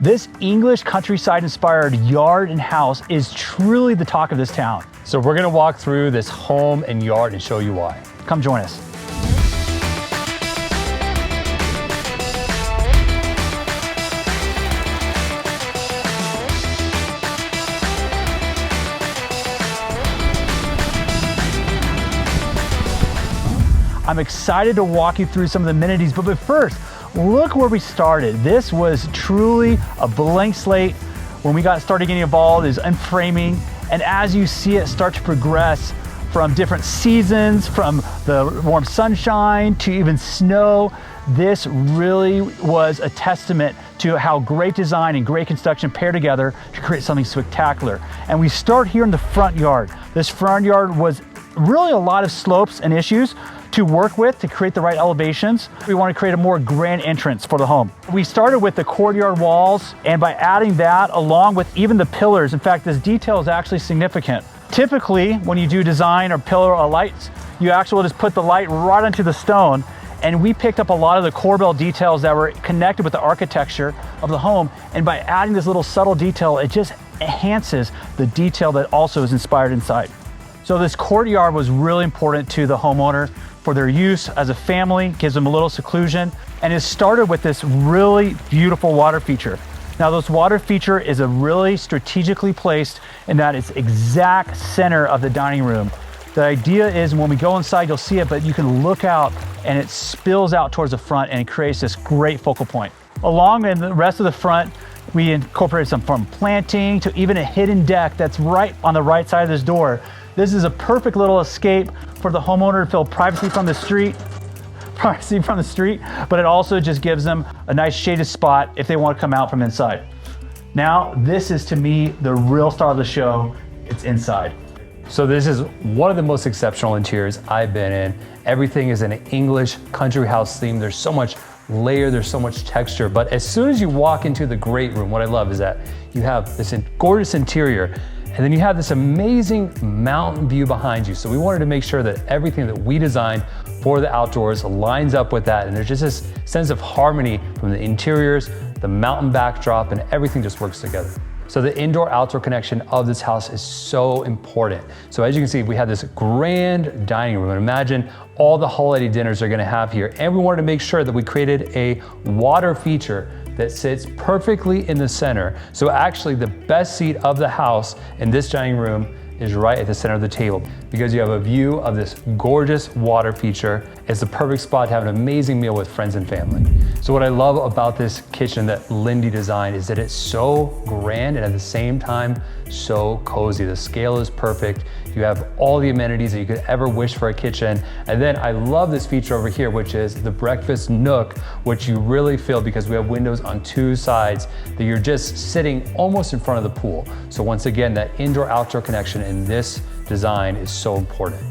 This English countryside-inspired yard and house is truly the talk of this town. So we're gonna walk through this home and yard and show you why. Come join us. I'm excited to walk you through some of the amenities, but first, look where we started. This was truly a blank slate. When we got started getting involved is unframing, and as you see it start to progress from different seasons, from the warm sunshine to even snow, this really was a testament to how great design and great construction pair together to create something spectacular. And we start here in the front yard. This front yard was really a lot of slopes and issues to work with to create the right elevations. We want to create a more grand entrance for the home. We started with the courtyard walls, and by adding that along with even the pillars, in fact, this detail is actually significant. Typically, when you do design or pillar or lights, you actually will just put the light right onto the stone, and we picked up a lot of the corbel details that were connected with the architecture of the home, and by adding this little subtle detail, it just enhances the detail that also is inspired inside. So this courtyard was really important to the homeowner for their use as a family, gives them a little seclusion, and it started with this really beautiful water feature. Now this water feature is a really strategically placed in that it's exact center of the dining room. The idea is when we go inside, you'll see it, but you can look out and it spills out towards the front and it creates this great focal point. Along in the rest of the front, we incorporated some from planting to even a hidden deck that's right on the right side of this door. This is a perfect little escape for the homeowner to feel privacy from the street, but it also just gives them a nice shaded spot if they want to come out from inside. Now, this is to me the real star of the show. It's inside. So this is one of the most exceptional interiors I've been in. Everything is an English country house theme. There's so much layer, there's so much texture, but as soon as you walk into the great room, what I love is that you have this gorgeous interior, and then you have this amazing mountain view behind you. So we wanted to make sure that everything that we designed for the outdoors lines up with that, and there's just this sense of harmony from the interiors, the mountain backdrop, and everything just works together. So the indoor-outdoor connection of this house is so important. So as you can see, we have this grand dining room, and imagine all the holiday dinners they're gonna have here. And we wanted to make sure that we created a water feature that sits perfectly in the center. So actually the best seat of the house in this dining room is right at the center of the table because you have a view of this gorgeous water feature. It's the perfect spot to have an amazing meal with friends and family. So what I love about this kitchen that Lindy designed is that it's so grand and at the same time so cozy. The scale is perfect. You have all the amenities that you could ever wish for a kitchen. And then I love this feature over here, which is the breakfast nook, which you really feel because we have windows on two sides that you're just sitting almost in front of the pool. So once again, that indoor-outdoor connection in this design is so important.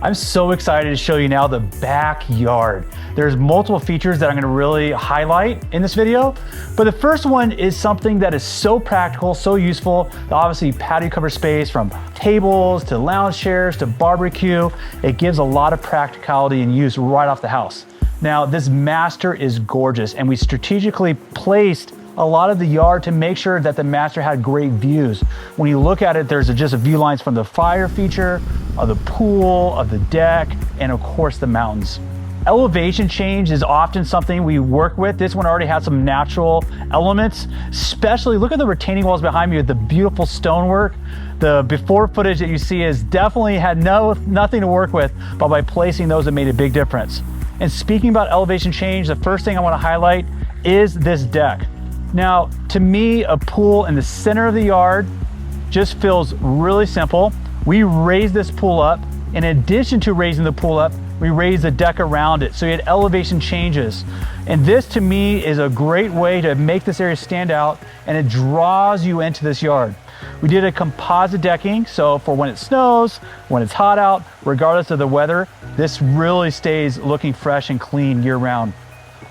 I'm so excited to show you now the backyard. There's multiple features that I'm gonna really highlight in this video, but the first one is something that is so practical, so useful. Obviously patio cover space from tables to lounge chairs to barbecue. It gives a lot of practicality and use right off the house. Now this master is gorgeous, and we strategically placed a lot of the yard to make sure that the master had great views. When you look at it, there's just a view lines from the fire feature, of the pool, of the deck, and of course the mountains. Elevation change is often something we work with. This one already has some natural elements, especially look at the retaining walls behind me with the beautiful stonework. The before footage that you see is definitely had nothing to work with, but by placing those, it made a big difference. And speaking about elevation change, the first thing I want to highlight is this deck. Now, to me, a pool in the center of the yard just feels really simple. We raised this pool up. In addition to raising the pool up, we raised the deck around it. So you had elevation changes. And this to me is a great way to make this area stand out, and it draws you into this yard. We did a composite decking, so for when it snows, when it's hot out, regardless of the weather, this really stays looking fresh and clean year round.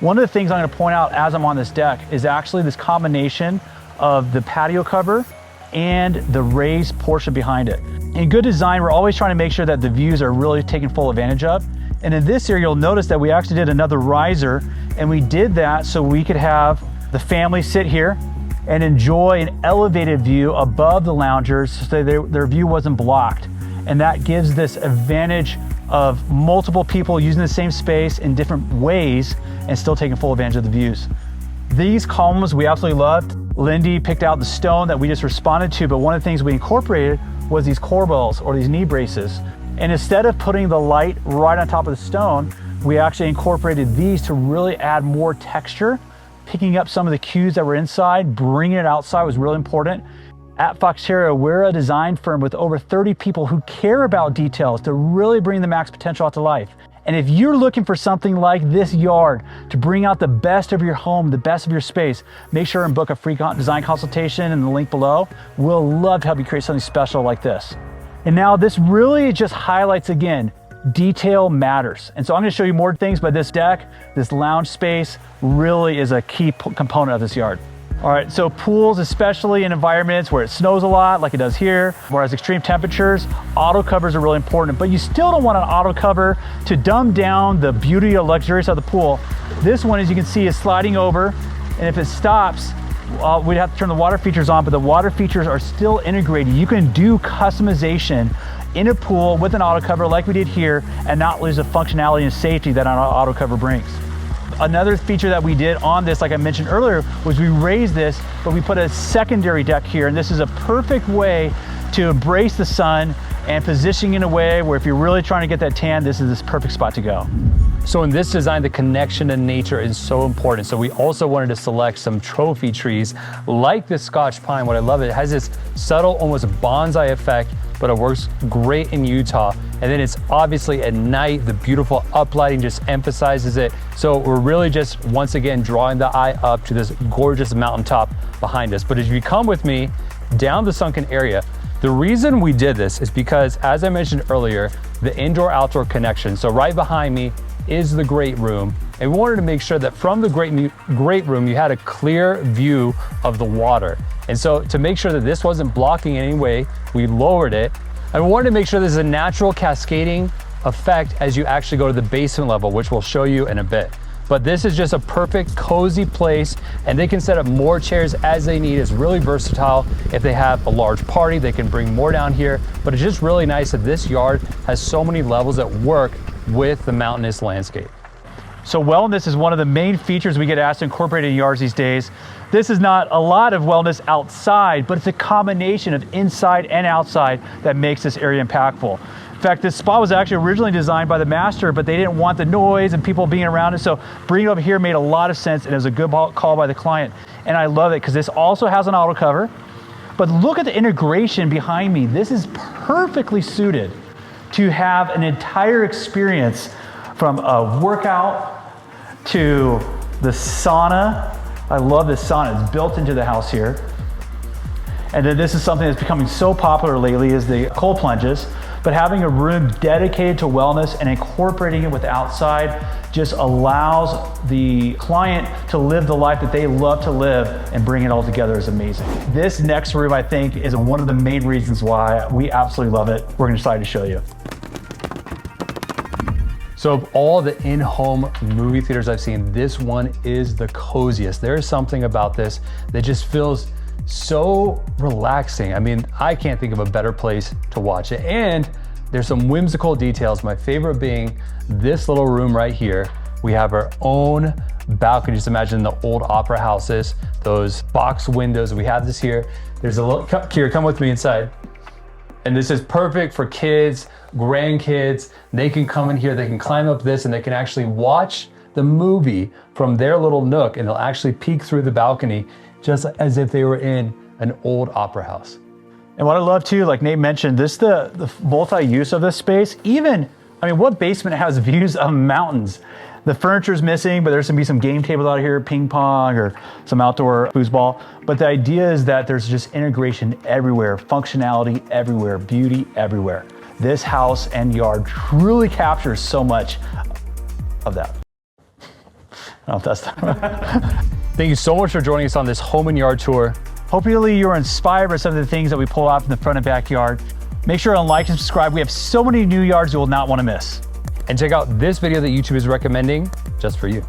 One of the things I'm going to point out as I'm on this deck is actually this combination of the patio cover and the raised portion behind it. In good design, we're always trying to make sure that the views are really taken full advantage of. And in this area, you'll notice that we actually did another riser, and we did that so we could have the family sit here and enjoy an elevated view above the loungers so their view wasn't blocked. And that gives this advantage of multiple people using the same space in different ways and still taking full advantage of the views. These columns we absolutely loved. Lindy picked out the stone that we just responded to, but one of the things we incorporated was these corbels or these knee braces. And instead of putting the light right on top of the stone, we actually incorporated these to really add more texture. Picking up some of the cues that were inside, bringing it outside was really important. At Foxterra, we're a design firm with over 30 people who care about details to really bring the max potential out to life. And if you're looking for something like this yard to bring out the best of your home, the best of your space, make sure and book a free design consultation in the link below. We'll love to help you create something special like this. And now this really just highlights again, detail matters. And so I'm gonna show you more things, but this deck, this lounge space really is a key component of this yard. All right, so pools, especially in environments where it snows a lot, like it does here, whereas extreme temperatures, auto covers are really important, but you still don't want an auto cover to dumb down the beauty or luxurious of the pool. This one, as you can see, is sliding over, and if it stops, we'd have to turn the water features on, but the water features are still integrated. You can do customization in a pool with an auto cover like we did here and not lose the functionality and safety that an auto cover brings. Another feature that we did on this, like I mentioned earlier, was we raised this, but we put a secondary deck here, and this is a perfect way to embrace the sun and positioning in a way where if you're really trying to get that tan, this is this perfect spot to go. So in this design, the connection to nature is so important. So we also wanted to select some trophy trees like this Scotch pine. What I love, it has this subtle, almost bonsai effect, but it works great in Utah. And then it's obviously at night, the beautiful uplighting just emphasizes it. So we're really just, once again, drawing the eye up to this gorgeous mountaintop behind us. But as you come with me down the Sunken area, the reason we did this is because, as I mentioned earlier, the indoor-outdoor connection. So right behind me is the great room. And we wanted to make sure that from the great room, you had a clear view of the water. And so to make sure that this wasn't blocking in any way, we lowered it. And we wanted to make sure there's a natural cascading effect as you actually go to the basement level, which we'll show you in a bit. But this is just a perfect cozy place, and they can set up more chairs as they need. It's really versatile. If they have a large party, they can bring more down here. But it's just really nice that this yard has so many levels that work with the mountainous landscape. So wellness is one of the main features we get asked to incorporate in yards these days. This is not a lot of wellness outside, but it's a combination of inside and outside that makes this area impactful. In fact, this spot was actually originally designed by the master, but they didn't want the noise and people being around it. So bringing it over here made a lot of sense, and it was a good call by the client. And I love it because this also has an auto cover. But look at the integration behind me. This is perfectly suited to have an entire experience from a workout to the sauna. I love this sauna, it's built into the house here. And then this is something that's becoming so popular lately is the cold plunges, but having a room dedicated to wellness and incorporating it with outside just allows the client to live the life that they love to live, and bring it all together is amazing. This next room, I think, is one of the main reasons why we absolutely love it. We're excited to show you. So of all the in-home movie theaters I've seen, this one is the coziest. There's something about this that just feels so relaxing. I mean, I can't think of a better place to watch it. And there's some whimsical details, my favorite being this little room right here. We have our own balcony. Just imagine the old opera houses, those box windows. We have this here. There's a little, Kira, come with me inside. And this is perfect for kids, grandkids. They can come in here, they can climb up this, and they can actually watch the movie from their little nook, and they'll actually peek through the balcony just as if they were in an old opera house. And what I love too, like Nate mentioned, the multi-use of this space. Even, I mean, what basement has views of mountains? The furniture's missing, but there's gonna be some game tables out here, ping pong or some outdoor foosball. But the idea is that there's just integration everywhere, functionality everywhere, beauty everywhere. This house and yard truly captures so much of that. I don't know if that's Thank you so much for joining us on this home and yard tour. Hopefully you were inspired by some of the things that we pull out from the front and backyard. Make sure to like and subscribe. We have so many new yards you will not want to miss. And check out this video that YouTube is recommending just for you.